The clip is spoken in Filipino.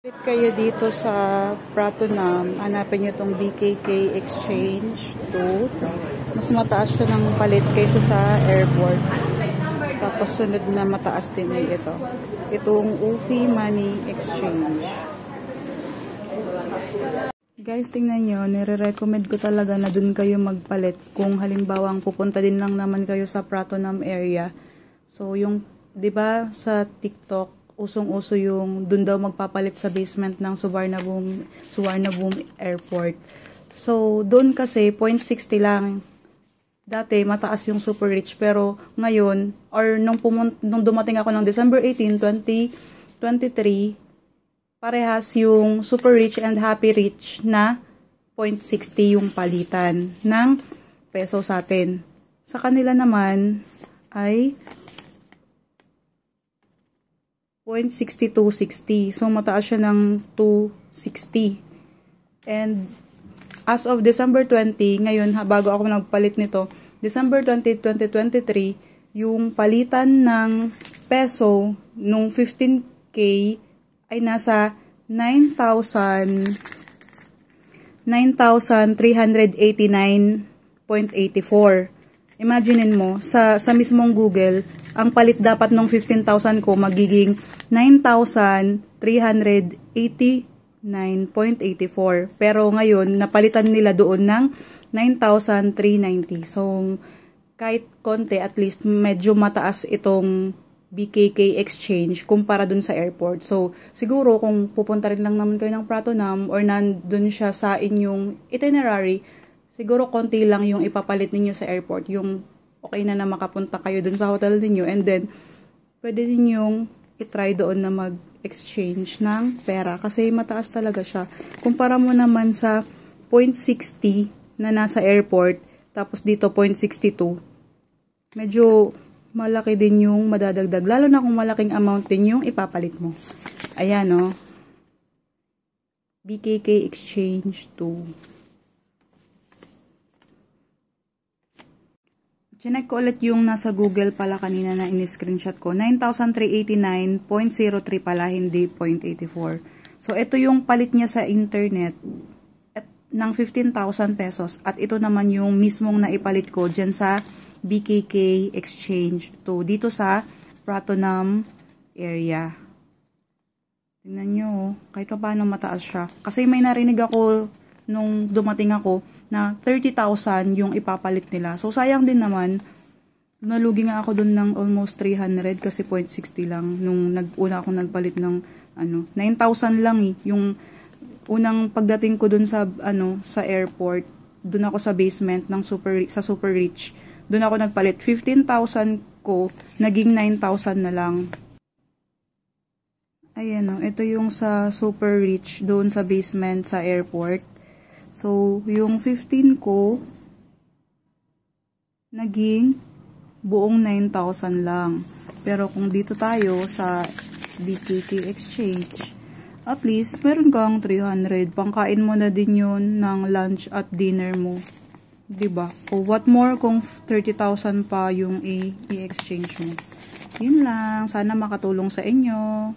Kayo dito sa Pratunam, hanapin nyo itong BKK Exchange 2. Mas mataas siya ng palit kaysa sa airport. Tapos sunod na mataas din ay ito. Itong UFI Money Exchange. Guys, tingnan nyo, nire-recommend ko talaga na dun kayo magpalit kung halimbawa pupunta din lang naman kayo sa Pratunam area. So yung, 'di ba sa TikTok, usong-uso yung dun daw magpapalit sa basement ng Suvarnabhumi Airport. So, dun kasi 0.60 lang. Dati mataas yung super rich, pero ngayon or nung dumating ako ng December 18, 2023, parehas yung super rich and happy rich na 0.60 yung palitan ng peso sa atin. Sa kanila naman ay 0.6260. So, mataas siya ng 260. And, as of December 20, ngayon, bago ako nagpalit nito, December 20, 2023, yung palitan ng peso nung 15K ay nasa 9,389.84. Imaginein mo, sa mismong Google, ang palit dapat ng 15,000 ko magiging 9,389.84. Pero ngayon, napalitan nila doon ng 9,390. So, kahit konti, at least medyo mataas itong BKK Exchange kumpara dun sa airport. So, siguro kung pupunta rin lang naman kayo ng Pratunam or nandun siya sa inyong itinerary, siguro konti lang yung ipapalit ninyo sa airport. Yung okay na makapunta kayo dun sa hotel ninyo. And then, pwede ninyong itry doon na mag-exchange ng pera. Kasi mataas talaga siya. Kumpara mo naman sa 0.60 na nasa airport. Tapos dito 0.62. Medyo malaki din yung madadagdag. Lalo na kung malaking amount din yung ipapalit mo. Ayan o. BKK Exchange 2. Chinek ko ulit yung nasa Google pala kanina na in-screenshot ko. 9,389.03 pala, hindi 0.84. So, ito yung palit niya sa internet ng 15,000 pesos. At ito naman yung mismong naipalit ko dyan sa BKK Exchange 2. Dito sa Pratunam area. Tingnan nyo, kahit pa paano mataas siya. Kasi may narinig ako nung dumating ako na 30,000 yung ipapalit nila. So, sayang din naman. Nalugi nga ako dun ng almost 300 kasi 0.60 lang. Nung una akong nagpalit ng 9,000 lang eh. Yung unang pagdating ko dun sa airport, dun ako sa basement ng super rich. Dun ako nagpalit. 15,000 ko, naging 9,000 na lang. Ayan o, ito yung sa super rich doon sa basement sa airport. So, yung 15 ko, naging buong 9,000 lang. Pero kung dito tayo sa BKK Exchange, at least, meron kang 300. Pangkain mo na din yun ng lunch at dinner mo. Diba? O what more kung 30,000 pa yung i-exchange mo. Yun lang. Sana makatulong sa inyo.